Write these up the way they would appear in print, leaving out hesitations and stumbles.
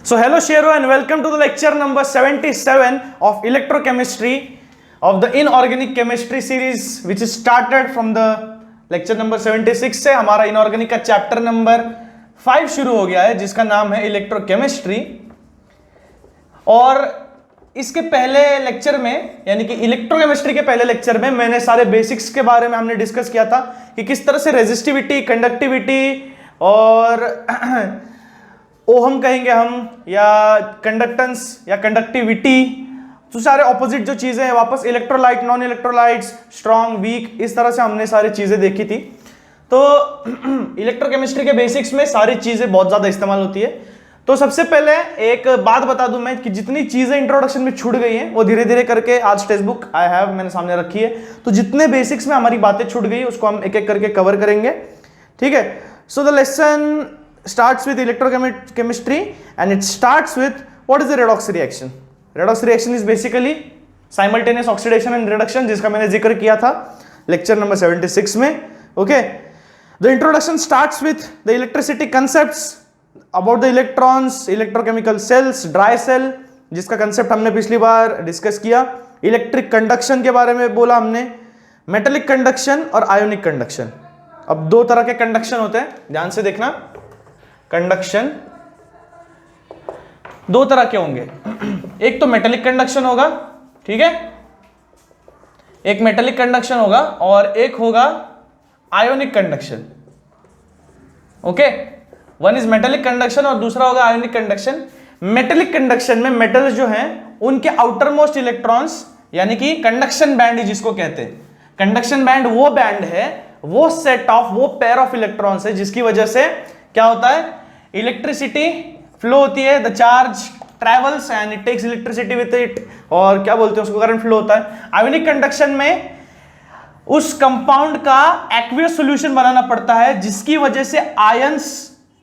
So hello Shero and welcome to the lecture number 77 of electrochemistry of the inorganic chemistry series which is started from the lecture number 76 से हमारा inorganic का chapter number 5 शुरू हो गया है जिसका नाम है electrochemistry। और इसके पहले लेक्चर में यानी कि इलेक्ट्रोकेमिस्ट्री के पहले लेक्चर में मैंने सारे बेसिक्स के बारे में हमने डिस्कस किया था कि किस तरह से रेजिस्टिविटी, कंडक्टिविटी और ओहम कहेंगे हम या कंडक्टेंस या कंडक्टिविटी, तो सारे ऑपोजिट जो चीजें हैं वापस electrolyte, non electrolytes, strong, weak, इस तरह से हमने सारी चीजें देखी थी। तो इलेक्ट्रोकेमिस्ट्री के बेसिक्स में सारी चीजें बहुत ज्यादा इस्तेमाल होती है। तो सबसे पहले एक बात बता दूं मैं कि जितनी चीजें इंट्रोडक्शन में छूट गई हैं वो धीरे धीरे करके आज टेक्स्ट बुक आई हैव मैंने सामने रखी है, तो जितने बेसिक्स में हमारी बातें छूट गई उसको हम एक एक करके कवर करेंगे, ठीक है। So the lesson starts with electrochemistry and it starts with what is the redox reaction. Redox reaction is basically simultaneous oxidation and reduction जिसका मैंने जिक्र किया था लेक्चर नंबर 76 में, okay. The introduction starts with the electricity concepts about the electrons, electrochemical cells, dry cell जिसका concept हमने पिछली बार discuss किया, इलेक्ट्रिक कंडक्शन के बारे में बोला हमने, मेटेलिक कंडक्शन और आयोनिक कंडक्शन। अब दो तरह के कंडक्शन होते हैं, ध्यान से देखना। कंडक्शन दो तरह के होंगे, एक तो मेटेलिक कंडक्शन होगा, ठीक है, एक मेटेलिक कंडक्शन होगा और एक होगा ionic conduction, okay. One is metallic conduction और दूसरा होगा आयोनिक कंडक्शन। मेटेलिक कंडक्शन में मेटल्स जो हैं उनके आउटर मोस्ट इलेक्ट्रॉन्स यानी कि कंडक्शन बैंड जिसको कहते हैं, कंडक्शन बैंड वो बैंड है, वो सेट ऑफ, वो पेयर ऑफ इलेक्ट्रॉन्स है जिसकी वजह से क्या होता है, इलेक्ट्रिसिटी फ्लो होती है, the charge travels and it takes electricity with it, और क्या बोलते हैं उसको, करंट फ्लो होता है। आयोनिक कंडक्शन में उस कंपाउंड का एक्वियस सॉल्यूशन बनाना पड़ता है जिसकी वजह से आयंस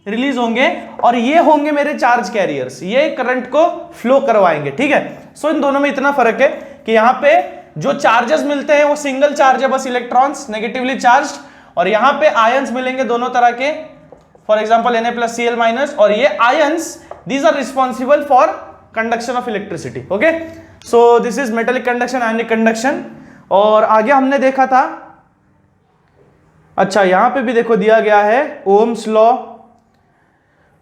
रिलीज होंगे और ये होंगे मेरे चार्ज कैरियर्स, ये करंट को फ्लो करवाएंगे, ठीक है। सो इन दोनों में इतना फर्क है कि यहां पे जो चार्जेस मिलते हैं वो सिंगल चार्ज है, बस इलेक्ट्रॉन्स नेगेटिवली चार्ज, और यहां पे आयंस मिलेंगे दोनों तरह के, फॉर एग्जाम्पल Na+Cl-, और ये ions these are responsible for conduction of electricity, okay. So this is metallic conduction, ionic conduction. और आगे हमने देखा था, अच्छा यहां पे भी देखो दिया गया है ओम्स लॉ,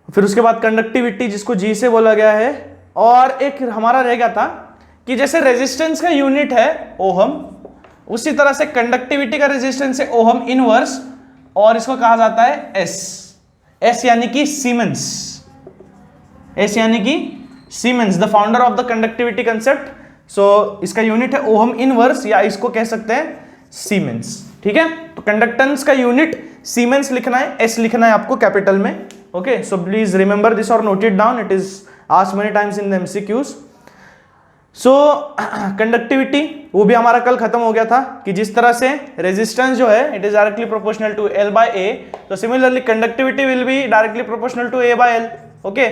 फिर उसके बाद कंडक्टिविटी जिसको जी से बोला गया है, और एक हमारा रह गया था कि जैसे रेजिस्टेंस का यूनिट है ओहम, उसी तरह से कंडक्टिविटी का रेजिस्टेंस है ओहम इनवर्स, और इसको कहा जाता है एस यानी कि सीमेंस, एस यानी कि Siemens, the founder of the conductivity concept. So इसका यूनिट है ओहम इनवर्स या इसको कह सकते हैं सीमेंस, ठीक है। तो कंडक्टेंस का यूनिट सीमेंस लिखना है, एस लिखना है आपको कैपिटल में, okay. So please remember this और note it down, it is asked many times in the MCQs. So conductivity वो भी हमारा कल खत्म हो गया था कि जिस तरह से रेजिस्टेंस जो है it is directly proportional to L/A, तो similarly conductivity will be directly proportional to A/L, okay.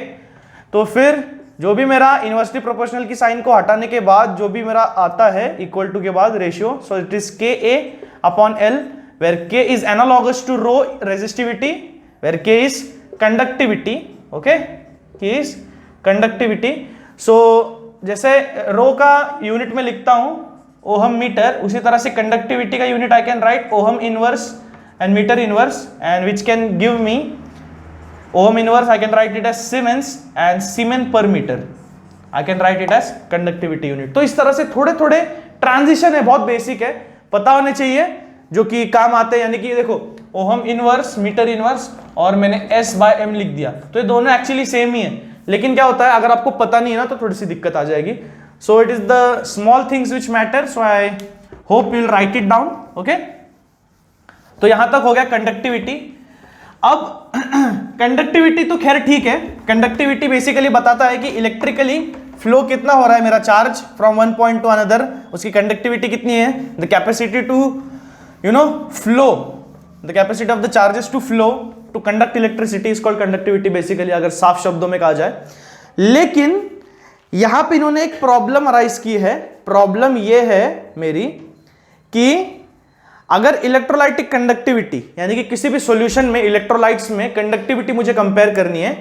तो फिर जो भी मेरा इनवर्सली प्रोपोर्शनल की साइन को हटाने के बाद जो भी मेरा आता है इक्वल टू के बाद ratio, so it is Ka/L where K is analogous to rho resistivity, where K is conductivity, okay, K is conductivity. So जैसे रो का यूनिट में लिखता हूं ओहम मीटर, उसी तरह से कंडक्टिविटी का unit I can write ohm inverse and metre inverse, and which can give me ohm inverse I can write it as siemens and siemen per metre I can write it as conductivity unit. तो इस तरह से थोड़े थोड़े transition है, बहुत basic है, पता होने चाहिए, जो कि काम आते हैं। यानी कि देखो ओहम इनवर्स, मीटर इनवर्स, और मैंने S/M लिख दिया, तो ये दोनों एक्चुअली सेम ही है, लेकिन क्या होता है अगर आपको पता नहीं है ना तो थोड़ी सी दिक्कत आ जाएगी। सो it is the small things which matter, so I hope you will write it down, okay. तो यहां तक हो गया कंडक्टिविटी। अब कंडक्टिविटी तो खैर ठीक है, कंडक्टिविटी बेसिकली बताता है कि इलेक्ट्रिकली फ्लो कितना हो रहा है मेरा charge from one point to another, उसकी कंडक्टिविटी कितनी है, the capacity to flow, the capacity of the charges to flow to conduct electricity is called conductivity basically, अगर साफ शब्दों में कहा जाए। लेकिन यहां पे इन्होंने एक प्रॉब्लम अराइज की है, प्रॉब्लम ये है मेरी कि अगर इलेक्ट्रोलाइटिक कंडक्टिविटी यानी कि किसी भी सॉल्यूशन में इलेक्ट्रोलाइट्स में कंडक्टिविटी मुझे कंपेयर करनी है,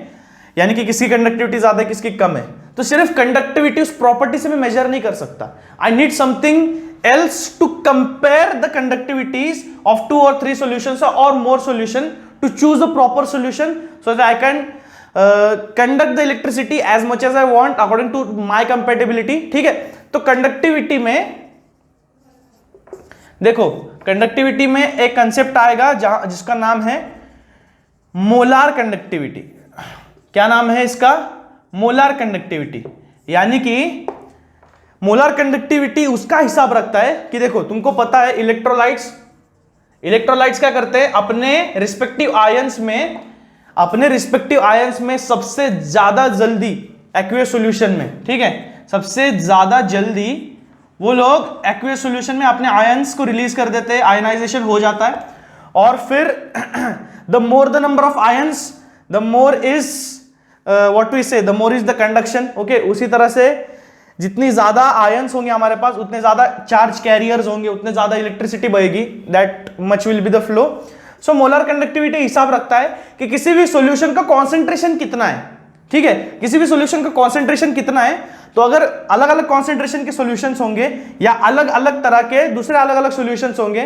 यानी कि किसकी कंडक्टिविटी ज्यादा है किसकी कम है, तो सिर्फ कंडक्टिविटी उस प्रॉपर्टी से मैं मेजर नहीं कर सकता, I need something else to compare the conductivities of 2 or 3 solutions or more solution to choose the proper solution so that I can conduct the electricity as much as I want according to my compatibility. ठीक है, तो conductivity में देखो, conductivity में एक concept आएगा जिसका नाम है मोलार कंडक्टिविटी। क्या नाम है इसका? Molar conductivity. यानी कि मोलार कंडक्टिविटी उसका हिसाब रखता है कि देखो, तुमको पता है इलेक्ट्रोलाइट्स क्या करते हैं, अपने रिस्पेक्टिव आयंस में सबसे ज्यादा जल्दी एक्वियस सॉल्यूशन में, ठीक है, सबसे ज्यादा जल्दी वो लोग एक्वियस सॉल्यूशन में अपने आयंस को रिलीज कर देते हैं, आयनाइजेशन हो जाता है, और फिर the more the number of ions the more is what we say, the more is the conduction. Okay, उसी तरह से जितनी ज्यादा आयंस होंगे हमारे पास, उतने ज्यादा चार्ज कैरियर्स होंगे, उतने ज्यादा इलेक्ट्रिसिटी बहेगी, that much will be the flow. So molar conductivity हिसाब रखता है कि किसी भी सॉल्यूशन का कॉन्सेंट्रेशन कितना है, ठीक है, किसी भी सॉल्यूशन का कॉन्सेंट्रेशन कितना है। तो अगर अलग अलग कॉन्सेंट्रेशन के सॉल्यूशंस होंगे या अलग अलग तरह के दूसरे अलग अलग सॉल्यूशंस होंगे,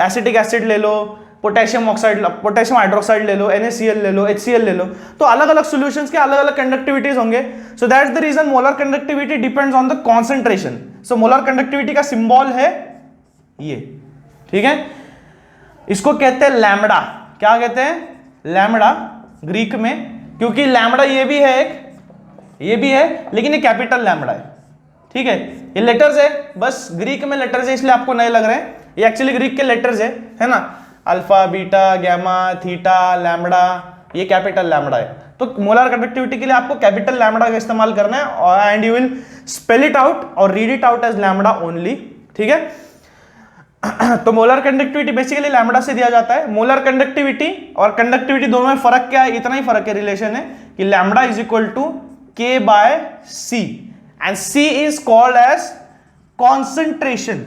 एसिटिक एसिड ले लो, पोटेशियम हाइड्रोक्साइड ले लो, NaCl ले लो, HCl ले लो, तो अलग अलग सॉल्यूशंस के अलग अलग कंडक्टिविटीज होंगे। So that's the reason molar conductivity depends on the concentration. So molar conductivity का सिंबल है ये, ठीक है, इसको कहते हैं लैम्बडा। क्या कहते हैं? लैम्बडा, ग्रीक में, क्योंकि लैम्बडा ये भी है लेकिन ये कैपिटल लैम्बडा है, ठीक है, ये लेटर्स है, बस ग्रीक में लेटर्स है इसलिए आपको नए लग रहे हैं, ये एक्चुअली ग्रीक के लेटर्स है ना, alpha, beta, gamma, theta, lambda, ये कैपिटल लैम्बडा है। तो मोलर कंडक्टिविटी के लिए आपको कैपिटल लैम्बडा का इस्तेमाल करना है, and you will spell it out और read it out as lambda only, ठीक है। तो मोलर कंडक्टिविटी बेसिकली लैम्बडा से दिया जाता है। मोलर कंडक्टिविटी और कंडक्टिविटी दोनों में फर्क क्या है? इतना ही फर्क है, रिलेशन है कि lambda is equal to K by C and C is called as concentration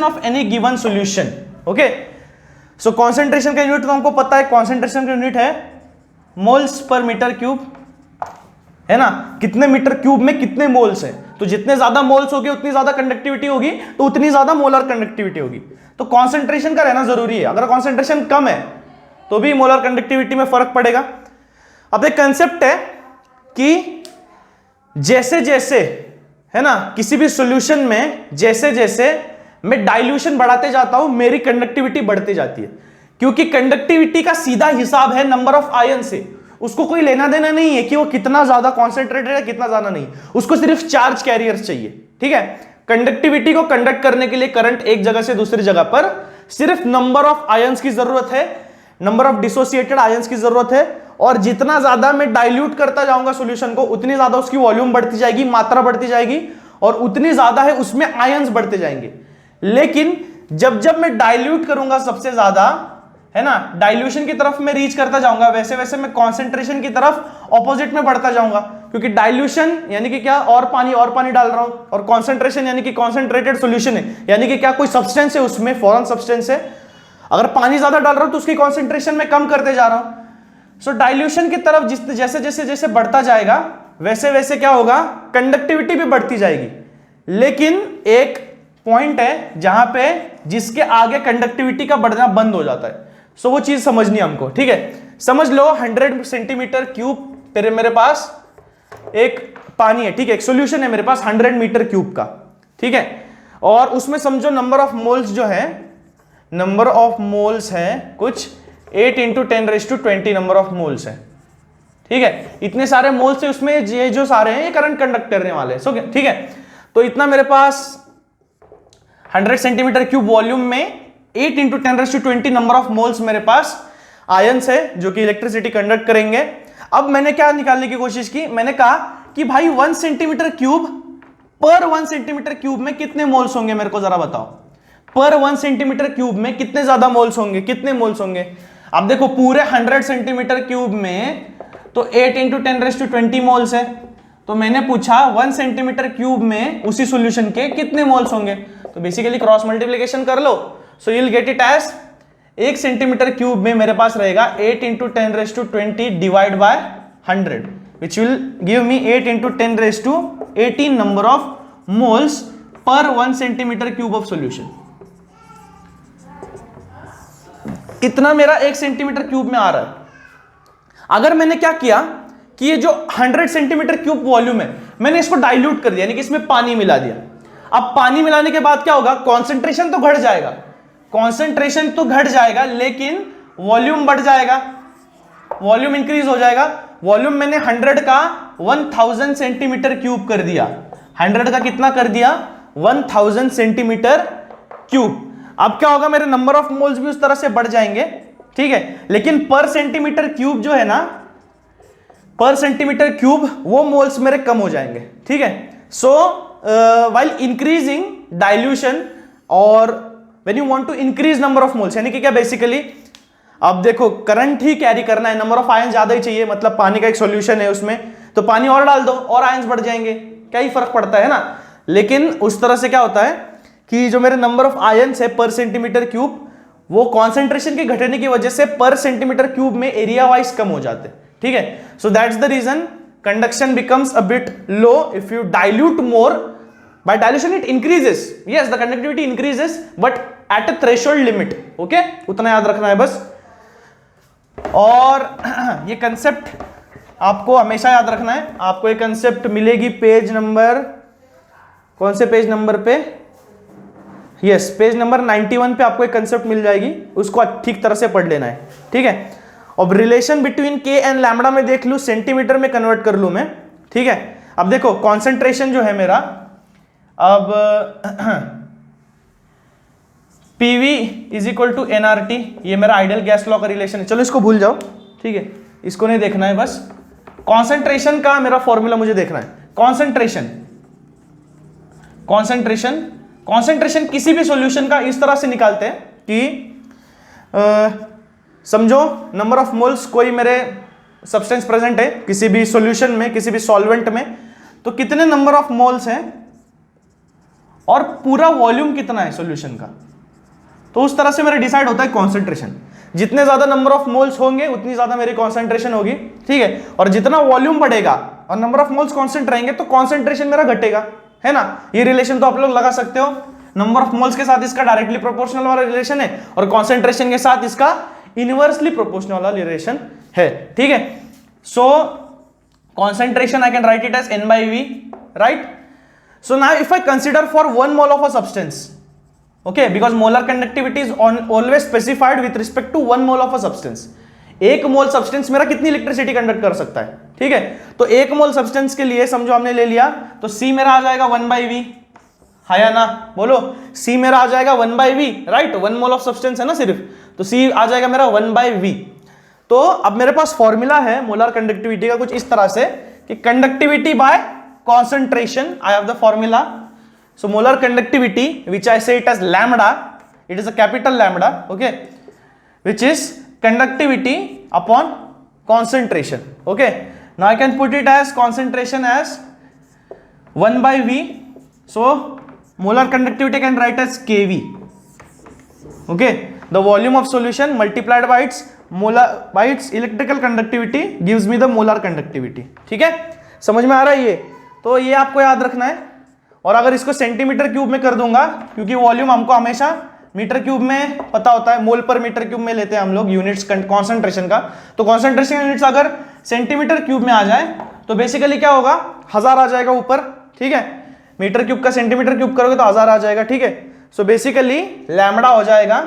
of any given solution. Okay, so concentration का यूनिट तो हमको पता है, concentration का यूनिट है मोल्स पर मीटर क्यूब, है ना, कितने मीटर क्यूब में कितने मोल्स हैं, तो जितने ज्यादा मोल्स होगी उतनी ज्यादा कंडक्टिविटी होगी, तो उतनी ज्यादा मोलर कंडक्टिविटी होगी। तो कॉन्सेंट्रेशन का रहना जरूरी है, अगर कॉन्सेंट्रेशन कम है तो भी मोलर कंडक्टिविटी में फर्क पड़ेगा। अब एक कंसेप्ट है कि जैसे जैसे, है ना, किसी भी सॉल्यूशन में जैसे जैसे मैं डाइल्यूशन बढ़ाते जाता हूं मेरी कंडक्टिविटी बढ़ती जाती है, क्योंकि कंडक्टिविटी का सीधा हिसाब है नंबर ऑफ आयन से, उसको कोई लेना देना नहीं है कि वो कितना ज्यादा कॉन्सेंट्रेटेड है कितना ज्यादा नहीं, उसको सिर्फ चार्ज कैरियर्स चाहिए, ठीक है। कंडक्टिविटी को कंडक्ट करने के लिए करंट एक जगह से दूसरी जगह पर सिर्फ नंबर ऑफ आयंस की जरूरत है, नंबर ऑफ डिसोसिएटेड आयंस की जरूरत है, और जितना ज्यादा मैं डाइल्यूट करता जाऊंगा सॉल्यूशन को उतनी ज्यादा उसकी वॉल्यूम बढ़ती जाएगी, मात्रा बढ़ती जाएगी, और उतनी ज्यादा है उसमें आयंस बढ़ते जाएंगे। लेकिन जब जब मैं डाइल्यूट करूंगा सबसे ज्यादा, है ना, डाइल्यूशन की तरफ मैं रीच करता जाऊंगा, वैसे वैसे मैं कॉन्सेंट्रेशन की तरफ ऑपोजिट में बढ़ता जाऊंगा, क्योंकि डाइल्यूशन यानी कि क्या, और पानी डाल रहा हूं, और कॉन्सेंट्रेशन यानी कि कॉन्सेंट्रेटेड सॉल्यूशन है, यानी कि क्या, कोई सब्सटेंस है उसमें, फॉरेन सब्सटेंस है, अगर पानी ज्यादा डाल रहा हूं तो उसकी कॉन्सेंट्रेशन में कम करते जा रहा हूं। सो डाइल्यूशन की तरफ जैसे जैसे जैसे बढ़ता जाएगा वैसे वैसे क्या होगा, कंडक्टिविटी भी बढ़ती जाएगी। लेकिन एक पॉइंट है जहां पे जिसके आगे कंडक्टिविटी का बढ़ना बंद हो जाता है। सो वो चीज समझनी है हमको, ठीक है। समझ लो 100 सेंटीमीटर क्यूब मेरे पास एक पानी है, ठीक है, एक सॉल्यूशन है मेरे पास 100 मीटर क्यूब का, ठीक है, और उसमें समझो नंबर ऑफ मोल्स जो है, नंबर ऑफ मोल्स है कुछ 8 × 10⁻20 नंबर ऑफ मोल्स है, ठीक है, इतने सारे मोल्स है उसमें, ये जो सारे हैं ये करंट कंडक्ट करने वाले हैं, ठीक है। तो इतना मेरे पास 100 सेंटीमीटर क्यूब वॉल्यूम में 8 × 10⁻20 नंबर ऑफ मोल्स मेरे पास आयंस है जो कि इलेक्ट्रिसिटी कंडक्ट करेंगे। अब मैंने क्या निकालने की कोशिश की, मैंने कहा कि भाई 1 सेंटीमीटर क्यूब पर 1 सेंटीमीटर क्यूब में कितने मोल्स होंगे, मेरे को जरा बताओ, पर 1 सेंटीमीटर क्यूब में कितने ज्यादा मोल्स होंगे, कितने मोल्स होंगे। अब देखो पूरे 100 सेंटीमीटर क्यूब में तो 8 × 10⁻20 मोल्स है, तो मैंने पूछा 1 सेंटीमीटर क्यूब में उसी सॉल्यूशन के कितने मोल्स होंगे, तो बेसिकली क्रॉस मल्टीप्लिकेशन कर लो, so you will get it as 1 centimetre cube में मेरे पास रहेगा 8 into 10⁻20 divide by 100 which will give me 8 into 10⁻18 number of moles per 1 centimetre cube of solution. इतना मेरा 1 सेंटीमीटर क्यूब में आ रहा है। अगर मैंने क्या किया कि ये जो 100 सेंटीमीटर क्यूब वॉल्यूम है मैंने इसको डाइल्यूट कर दिया, यानी कि इसमें पानी मिला दिया। अब पानी मिलाने के बाद क्या होगा, कॉन्सेंट्रेशन तो घट जाएगा, कॉन्सेंट्रेशन तो घट जाएगा लेकिन वॉल्यूम बढ़ जाएगा, वॉल्यूम इंक्रीज हो जाएगा। वॉल्यूम मैंने 100 का 1000 सेंटीमीटर क्यूब कर दिया, 100 का कितना कर दिया 1000 सेंटीमीटर क्यूब। अब क्या होगा, मेरे नंबर ऑफ मोल्स भी उस तरह से बढ़ जाएंगे, ठीक है, लेकिन पर सेंटीमीटर क्यूब जो है ना, पर सेंटीमीटर क्यूब वो मोल्स मेरे कम हो जाएंगे, ठीक है। सो व्हाइल इंक्रीजिंग डाइल्यूशन और when you want to increase number of moles, यानी कि क्या बेसिकली, अब देखो करंट ही कैरी करना है, नंबर ऑफ आयन ज्यादा ही चाहिए, मतलब पानी का एक सॉल्यूशन है उसमें, तो पानी और डाल दो और आयन्स बढ़ जाएंगे, क्या ही फर्क पड़ता है ना। लेकिन उस तरह से क्या होता है कि जो मेरे नंबर ऑफ आयन्स है पर सेंटीमीटर क्यूब, वो कॉन्सेंट्रेशन के घटने की वजह से पर सेंटीमीटर क्यूब में एरिया वाइज कम हो जाते हैं, ठीक है। So that's the reason conduction becomes a bit low if you dilute more. By dilution it increases, yes the conductivity increases but at a threshold limit, okay, उतना याद रखना है बस। और ये कंसेप्ट आपको हमेशा याद रखना है। आपको ये कंसेप्ट मिलेगी पेज नंबर, कौन से पेज नंबर पे, यस पेज नंबर 91 पे आपको एक कंसेप्ट मिल जाएगी, उसको ठीक तरह से पढ़ लेना है, ठीक है। अब रिलेशन बिटवीन के एंड लैम्बडा में देख लूं, सेंटीमीटर में कन्वर्ट कर लूं मैं, ठीक है। अब देखो कॉन्सेंट्रेशन जो है मेरा, अब PV is equal to nRT, ये मेरा आइडियल गैस लॉ का रिलेशन है, चलो इसको भूल जाओ, ठीक है, इसको नहीं देखना है, बस कॉन्सेंट्रेशन का मेरा फॉर्मूला मुझे देखना है। कॉन्सेंट्रेशन, कॉन्सेंट्रेशन, कॉन्सेंट्रेशन किसी भी सॉल्यूशन का इस तरह से निकालते हैं कि समझो नंबर ऑफ मोल्स कोई मेरे सब्सटेंस प्रेजेंट है किसी भी सॉल्यूशन में, किसी भी सॉल्वेंट में, तो कितने नंबर ऑफ मोल्स हैं और पूरा वॉल्यूम कितना है सॉल्यूशन का, तो उस तरह से मेरा डिसाइड होता है कॉन्सेंट्रेशन। जितने ज्यादा नंबर ऑफ मोल्स होंगे उतनी ज्यादा मेरी कॉन्सेंट्रेशन होगी, ठीक है, और जितना वॉल्यूम बढ़ेगा और नंबर ऑफ मोल्स कांस्टेंट रहेंगे तो कॉन्सेंट्रेशन मेरा घटेगा, है ना। ये रिलेशन तो आप लोग लगा सकते हो, नंबर ऑफ मोल्स के साथ इसका डायरेक्टली प्रोपोर्शनल वाला रिलेशन है और कॉन्सेंट्रेशन के साथ इसका इनवर्सली प्रोपोर्शनल वाला रिलेशन है, ठीक है। सो concentration I can write it as N/V, right? So now if I consider for 1 mole of a substance, okay, because molar conductivity is always specified with respect to 1 mole of a substance. 1 mole substance मेरा कितनी electricity conduct कर सकता है, ठीक है। तो 1 मोल substance के लिए समझो हमने ले लिया, तो C मेरा आ जाएगा 1/V, हाँ या ना बोलो, C मेरा आ जाएगा 1/V, right, 1 mole of substance है ना सिर्फ, तो C आ जाएगा मेरा 1/V। तो अब मेरे पास फॉर्मूला है मोलर कंडक्टिविटी का कुछ इस तरह से कि conductivity by concentration, I have the formula. So molar conductivity which I say it as lambda, it is a capital lambda, okay, which is conductivity upon concentration, okay. Now I can put it as concentration as 1/V. So molar conductivity I can write as kV, okay. The volume of solution multiplied by its molar by its electrical conductivity gives me the molar conductivity, ठीक है, समझ में आ रहा है ये। तो ये आपको याद रखना है। और अगर इसको सेंटीमीटर क्यूब में कर दूंगा, क्योंकि वॉल्यूम हमको हमेशा मीटर क्यूब में पता होता है, मोल पर मीटर क्यूब में लेते हैं हम लोग यूनिट्स कॉन्सेंट्रेशन का, तो कॉन्सेंट्रेशन यूनिट्स अगर सेंटीमीटर क्यूब में आ जाए तो बेसिकली क्या होगा, 1000 आ जाएगा ऊपर, ठीक है। मीटर क्यूब का सेंटीमीटर क्यूब करोगे तो 1000 आ जाएगा, ठीक है। सो बेसिकली लैम्बडा हो जाएगा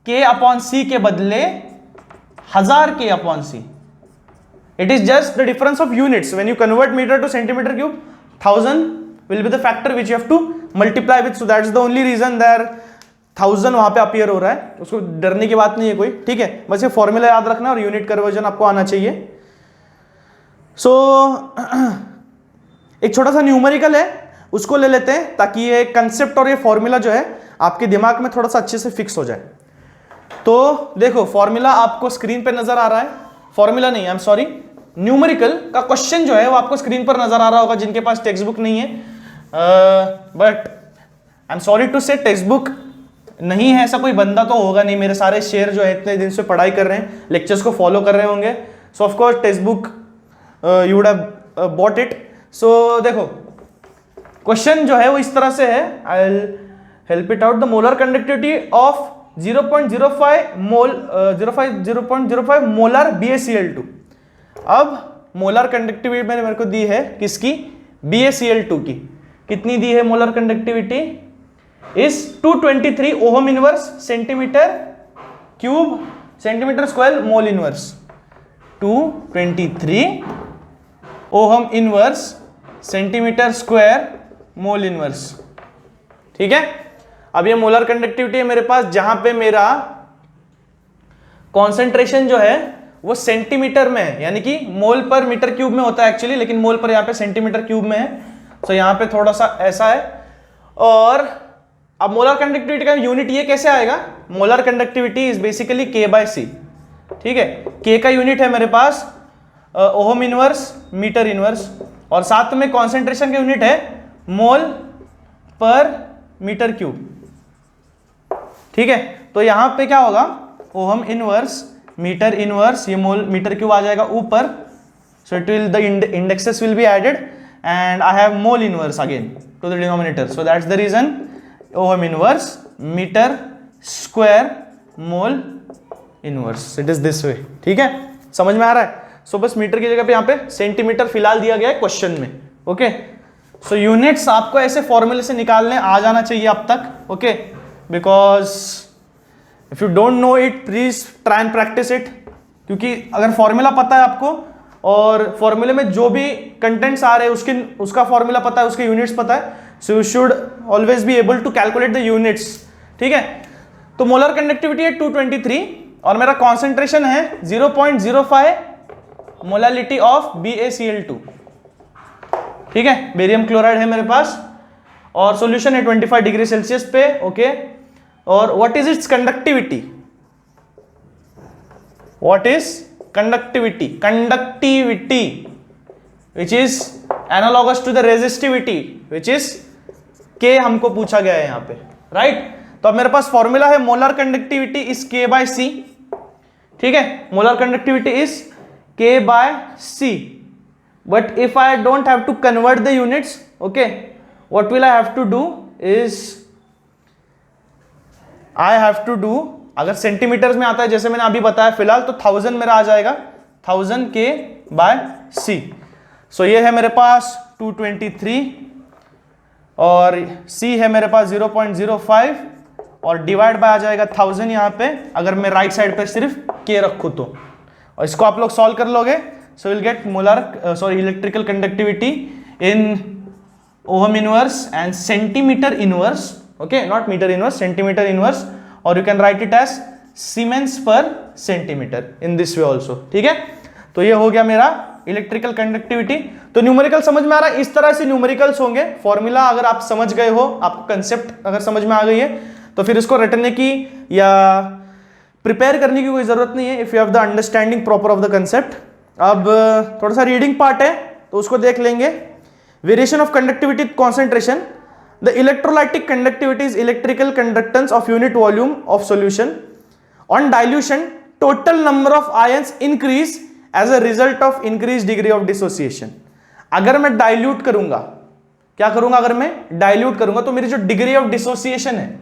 K/C के बदले 1000 K/C. It is just the difference of units. When you convert meter to centimeter cube, 1000 will be the factor which you have to multiply with. So that's the only reason there 1000 वहां पे appear हो रहा है, उसको डरने की बात नहीं है कोई, ठीक है। बस ये फॉर्मूला याद रखना और यूनिट कन्वर्जन आपको आना चाहिए। सो एक छोटा सा न्यूमेरिकल है, उसको ले लेते हैं ताकि ये कंसेप्ट और ये फॉर्मूला जो है आपके दिमाग में थोड़ा सा अच्छे से फिक्स हो जाए। तो देखो फॉर्मूला आपको स्क्रीन पे नजर आ रहा है, फॉर्मूला नहीं, आई एम सॉरी, न्यूमेरिकल का क्वेश्चन जो है वो आपको स्क्रीन पर नजर आ रहा होगा जिनके पास टेक्स्ट बुक नहीं है, but I am sorry to say text book नहीं है ऐसा कोई बंदा तो होगा नहीं, मेरे सारे शेयर जो है इतने दिन से पढ़ाई कर रहे हैं, लेक्चर्स को फॉलो कर रहे होंगे, so of course textbook you would have bought it. So देखो क्वेश्चन जो है वो इस तरह से है, I will help it out. The molar conductivity of 0.05 molar BaCl2। अब मोलर कंडक्टिविटी मैंने मेरे को दी है किसकी, BaCl2 की। कितनी दी है मोलर कंडक्टिविटी, इस 223 ohm inverse centimetre cube centimetre square mole inverse, 223 ohm inverse centimetre square mole inverse. ठीक है, अब ये मोलर कंडक्टिविटी है मेरे पास, जहां पे मेरा कॉन्सेंट्रेशन जो है वो सेंटीमीटर में है, यानी कि मोल पर मीटर क्यूब में होता है एक्चुअली, लेकिन मोल पर यहां पे सेंटीमीटर क्यूब में है। तो यहां पे थोड़ा सा ऐसा है। और अब मोलर कंडक्टिविटी का यूनिट ये कैसे आएगा, molar conductivity is basically K/C। ठीक है, K का यूनिट है मेरे पास ओहम इनवर्स मीटर इनवर्स, और साथ में कॉन्सेंट्रेशन का यूनिट है मोल पर मीटर क्यूब। ठीक है, तो यहां पे क्या होगा, ओहम इनवर्स मीटर इनवर्स, ये मोल मीटर क्यूब आ जाएगा ऊपर, so it will the indexes will be added and I have mole inverse again to the denominator, so that's the reason ohm inverse metre square mole inverse, it is this way. ठीक है, समझ में आ रहा है। सो बस metre की जगह पे यहाँ पे सेंटीमीटर फिलहाल दिया गया है क्वेश्चन में। ओके, सो यूनिट्स आपको ऐसे फॉर्मूले से निकालने आ जाना चाहिए अब तक। Okay, because if you don't know it please try and practice it, क्योंकि अगर फॉर्मूला पता है आपको और फॉर्मूले में जो भी कंटेंट्स आ रहे हैं उसका फॉर्मूला पता है, उसके यूनिट्स पता है, so you should always be able to calculate the units. ठीक है, तो मोलर कंडक्टिविटी है 223 और मेरा कॉन्सेंट्रेशन है 0.05 मोलालिटी ऑफ BaCl2। ठीक है, बेरियम क्लोराइड है मेरे पास और सॉल्यूशन है 25 डिग्री सेल्सियस पे। ओके, और what is its conductivity, what is conductivity, conductivity which is analogous to the resistivity which is K हमको पूछा गया है यहाँ पे, राइट। तो अब मेरे पास फॉर्मूला है मोलर कंडक्टिविटी इज K/C। ठीक है, molar conductivity is K/C, but if I don't have to convert the units, okay, what will I have to do is I have to do, अगर centimetres में आता है जैसे मैंने अभी बताया फिलहाल, तो 1000 मेरा आ जाएगा, 1000 K/C। सो ये है मेरे पास 223 और C है मेरे पास 0.05 और डिवाइड बाय आ जाएगा 1000 यहाँ पे, अगर मैं राइट साइड पे सिर्फ K रखूँ तो, और इसको आप लोग सॉल्व कर लोगे, so we'll get electrical conductivity in ohm inverse and centimeter inverse, okay, not meter inverse, centimeter inverse, or you can write it as Siemens per centimeter in this way also। ठीक है, तो ये हो गया मेरा electrical conductivity. तो numerical समझ में आ रहा है, इस तरह से न्यूमेरिकल्स होंगे। फॉर्मूला अगर आप समझ गए हो, आपको कंसेप्ट अगर समझ में आ गई है, तो फिर इसको रटने की या प्रिपेयर करने की कोई जरूरत नहीं है, if you have the understanding proper off the concept. अब थोड़ा सा रीडिंग पार्ट है तो उसको देख लेंगे। Variation of conductivity concentration, the electrolytic conductivity is electrical conductance of unit volume of solution on dilution, total number of ions increase as a result of increase degree of dissociation. अगर मैं dilute करूंगा, क्या करूंगा, अगर मैं dilute करूंगा तो मेरी जो डिग्री ऑफ डिसोसिएशन है,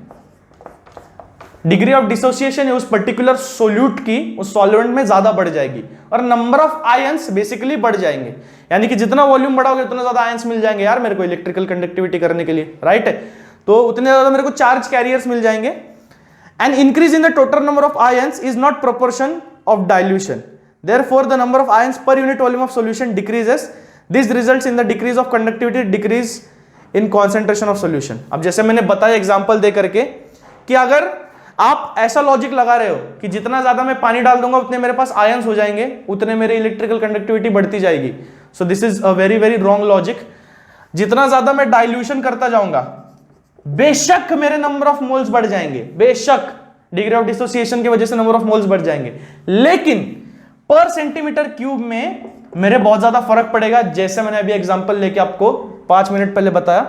डिग्री ऑफ डिसोसिएशन है उस पर्टिकुलर सोल्यूट की, उस सॉल्वेंट में ज्यादा बढ़ जाएगी और नंबर ऑफ आयंस बेसिकली बढ़ जाएंगे। यानी कि जितना वॉल्यूम बढ़ाओगे उतना ज्यादा आयंस मिल जाएंगे यार मेरे को इलेक्ट्रिकल कंडक्टिविटी करने के लिए, राइट है। तो उतने ज्यादा मेरे को चार्ज कैरियर्स मिल जाएंगे। And increase in the total number of ions is not proportion of dilution, therefore the number of ions per unit volume of solution decreases, this results in the decrease of conductivity, decrease in concentration of solution. अब जैसे मैंने बताया example दे करके कि अगर आप ऐसा logic लगा रहे हो कि जितना ज्यादा मैं पानी डाल दूंगा उतने मेरे पास आयंस हो जाएंगे, उतने मेरे इलेक्ट्रिकल कंडक्टिविटी बढ़ती जाएगी, सो this is a very very wrong logic. जितना ज्यादा मैं डाइल्यूशन करता जाऊंगा बेशक मेरे नंबर ऑफ मोल्स बढ़ जाएंगे, बेशक डिग्री ऑफ डिसोसिएशन की वजह से नंबर ऑफ मोल्स बढ़ जाएंगे, लेकिन पर सेंटीमीटर क्यूब में मेरे बहुत ज्यादा फर्क पड़ेगा। जैसे मैंने अभी एग्जांपल लेके आपको 5 मिनट पहले बताया,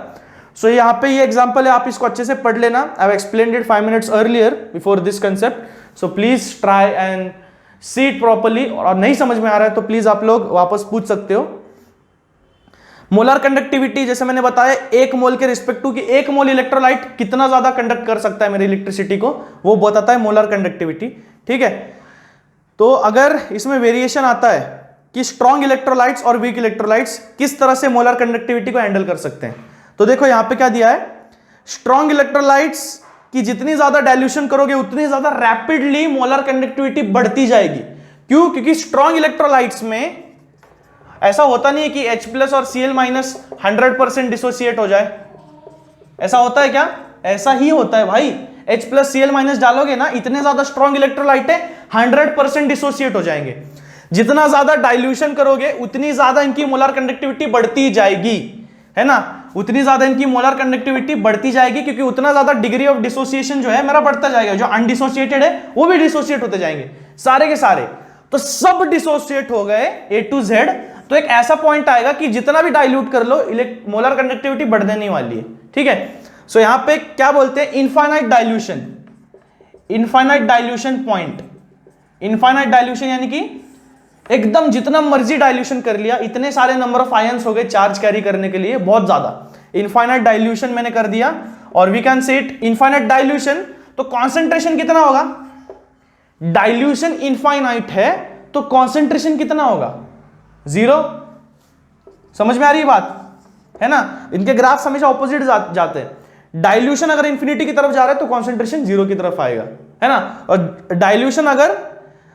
सो यहाँ पे ये एग्जांपल है, आप इसको अच्छे से पढ़ लेना. I have explained it 5 minutes earlier before this concept. So please try and see it properly. और नहीं समझ में आ रहा है तो प्लीज आप लोग वापस पूछ सकते हो. मोलर कंडक्टिविटी जैसे मैंने बताया 1 मोल के रिस्पेक्ट टू कि 1 मोल इलेक्ट्रोलाइट कितना ज्यादा कंडक्ट कर सकता है मेरी इलेक्ट्रिसिटी को, वो बताता है मोलर कंडक्टिविटी. ठीक है. तो अगर इसमें वेरिएशन आता है कि स्ट्रॉन्ग इलेक्ट्रोलाइट्स और वीक इलेक्ट्रोलाइट्स किस तरह से मोलर कंडक्टिविटी को हैंडल कर सकते हैं, तो देखो यहां पे क्या दिया है. स्ट्रॉन्ग इलेक्ट्रोलाइट्स की जितनी ज्यादा डाइल्यूशन करोगे उतनी ज्यादा रैपिडली मोलर कंडक्टिविटी बढ़ती जाएगी. क्यों? क्योंकि स्ट्रॉन्ग इलेक्ट्रोलाइट्स में ऐसा होता नहीं है कि H+ और Cl- 100% डिसोसिएट हो जाए. ऐसा होता है क्या? ऐसा ही होता है भाई. H+ Cl- डालोगे ना, इतने ज्यादा स्ट्रॉन्ग इलेक्ट्रोलाइट है 100% डिसोसिएट हो जाएंगे. जितना ज्यादा डाइल्यूशन करोगे उतनी ज्यादा इनकी मोलर कंडक्टिविटी बढ़ती जाएगी, है ना. उतनी ज्यादा इनकी मोलर कंडक्टिविटी बढ़ती जाएगी क्योंकि उतना ज्यादा डिग्री ऑफ डिसोसिएशन जो है मेरा बढ़ता जाएगा. जो अनडिसोसिएटेड है वो भी डिसोसिएट होते जाएंगे, सारे के सारे. तो सब डिसोसिएट हो गए A to Z. तो एक ऐसा पॉइंट आएगा कि जितना भी डाइल्यूट कर लो मोलर कंडक्टिविटी बढ़ने नहीं वाली है. ठीक है. सो यहां पे क्या बोलते हैं, infinite dilution. Infinite dilution point. Infinite dilution यानी कि एकदम जितना मर्जी डाइल्यूशन कर लिया, इतने सारे नंबर ऑफ आयंस हो गए चार्ज कैरी करने के लिए, बहुत ज्यादा. इनफाइनाइट डाइल्यूशन मैंने कर दिया. और we can say it infinite dilution. तो कॉन्सेंट्रेशन कितना होगा? डाइल्यूशन इनफाइनाइट है तो कॉन्सेंट्रेशन कितना होगा? 0. समझ में आ रही है बात, है ना. इनके ग्राफ्स हमेशा ऑपोजिट जाते हैं. डाइल्यूशन अगर इंफिनिटी की तरफ जा रहा है तो कॉन्सेंट्रेशन 0 की तरफ आएगा, है ना. और डाइल्यूशन अगर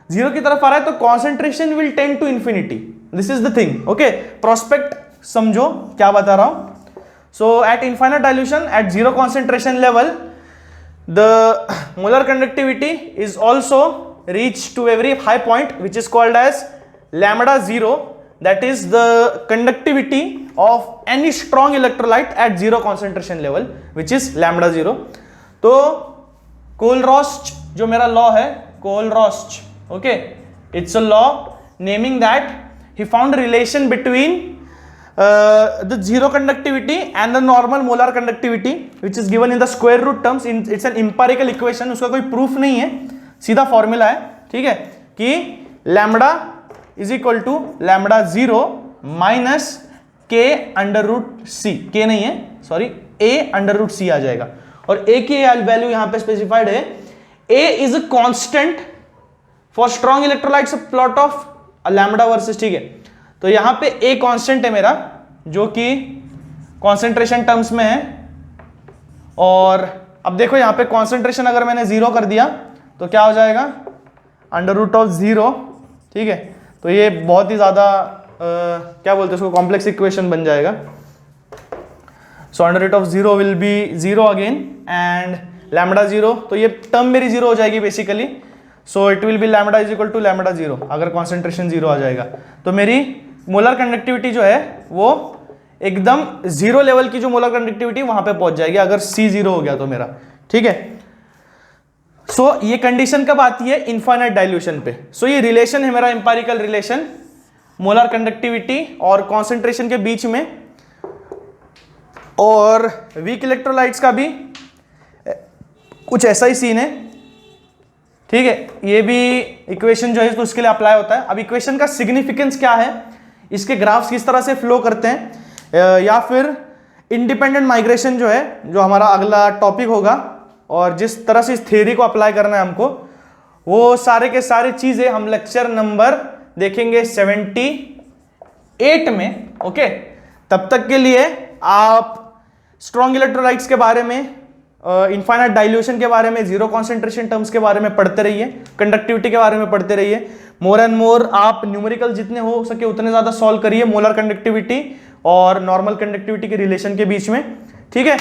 0 की तरफ आ रहा है तो concentration will tend to infinity. This is the thing. Okay, prospect समझो क्या बता रहा हूं. So at infinite dilution at 0 concentration level the molar conductivity is also reach to a very high point which is called as lambda 0. that is the conductivity of any strong electrolyte at 0 concentration level which is lambda 0. तो कोलरॉस्ट जो मेरा law है, Kohlrausch, okay, it's a law naming that he found relation between the zero conductivity and the normal molar conductivity which is given in the square root terms. It's an empirical equation, उसका कोई proof नहीं है, सीधा formula है. ठीक है, कि lambda is equal to lambda 0 minus K under root C. K नहीं है, sorry, A under root C आ जाएगा. और A की वैल्यू यहां पे स्पेसिफाइड है. A is a constant for strong electrolytes, plot of lambda versus. ठीक है, तो यहां पे A कांस्टेंट है मेरा, जो कि कॉन्सेंट्रेशन टर्म्स में है. और अब देखो यहां पे कॉन्सेंट्रेशन अगर मैंने 0 कर दिया तो क्या हो जाएगा? Under root of 0. ठीक है, तो ये बहुत ही ज्यादा क्या बोलते हैं उसको, कॉम्प्लेक्स इक्वेशन बन जाएगा. So under root of 0 will be 0 again and lambda 0. तो ये टर्म मेरी 0 हो जाएगी basically. So it will be lambda is equal to lambda 0 अगर कॉन्सेंट्रेशन 0 आ जाएगा. तो मेरी मोलर कंडक्टिविटी जो है वो एकदम 0 लेवल की जो मोलर कंडक्टिविटी वहां पे पहुंच जाएगी अगर C 0 हो गया तो मेरा. ठीक है. सो ये कंडीशन कब आती है? इनफाइनाइट डाइल्यूशन पे. सो ये रिलेशन है मेरा, एम्पिरिकल रिलेशन मोलर कंडक्टिविटी और कॉन्सेंट्रेशन के बीच में. और वीक इलेक्ट्रोलाइट्स का भी कुछ ऐसा ही सीन है. ठीक है, ये भी इक्वेशन जो है तो उसके लिए अप्लाई होता है. अब इक्वेशन का सिग्निफिकेंस क्या है, इसके ग्राफ्स किस तरह से फ्लो करते हैं, या फिर इंडिपेंडेंट माइग्रेशन जो है, जो हमारा अगला टॉपिक होगा, और जिस तरह से इस थ्योरी को अप्लाई करना है हमको, वो सारे के सारे चीजें हम लेक्चर नंबर देखेंगे 78 में. ओके, तब तक के लिए आप स्ट्रॉन्ग इलेक्ट्रोलाइट्स के बारे में, इनफाइनाइट डाइल्यूशन के बारे में, जीरो कॉन्सेंट्रेशन टर्म्स के बारे में पढ़ते रहिए, कंडक्टिविटी के बारे में पढ़ते रहिए. मोर एंड मोर आप न्यूमेरिकल जितने हो सके उतने ज्यादा सॉल्व करिए मोलर कंडक्टिविटी और नॉर्मल कंडक्टिविटी के रिलेशन के बीच में. ठीक है,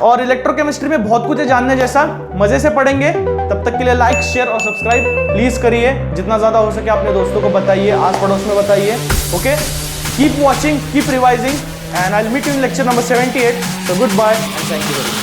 और इलेक्ट्रोकेमिस्ट्री में बहुत कुछ है जानने जैसा, मजे से पढ़ेंगे. तब तक के लिए लाइक, शेयर और सब्सक्राइब प्लीज करिए. जितना ज्यादा हो सके अपने दोस्तों को बताइए, आस पड़ोस में बताइए. Okay, keep watching, keep revising, and I will meet you in lecture number 78. So goodbye and thank you very much.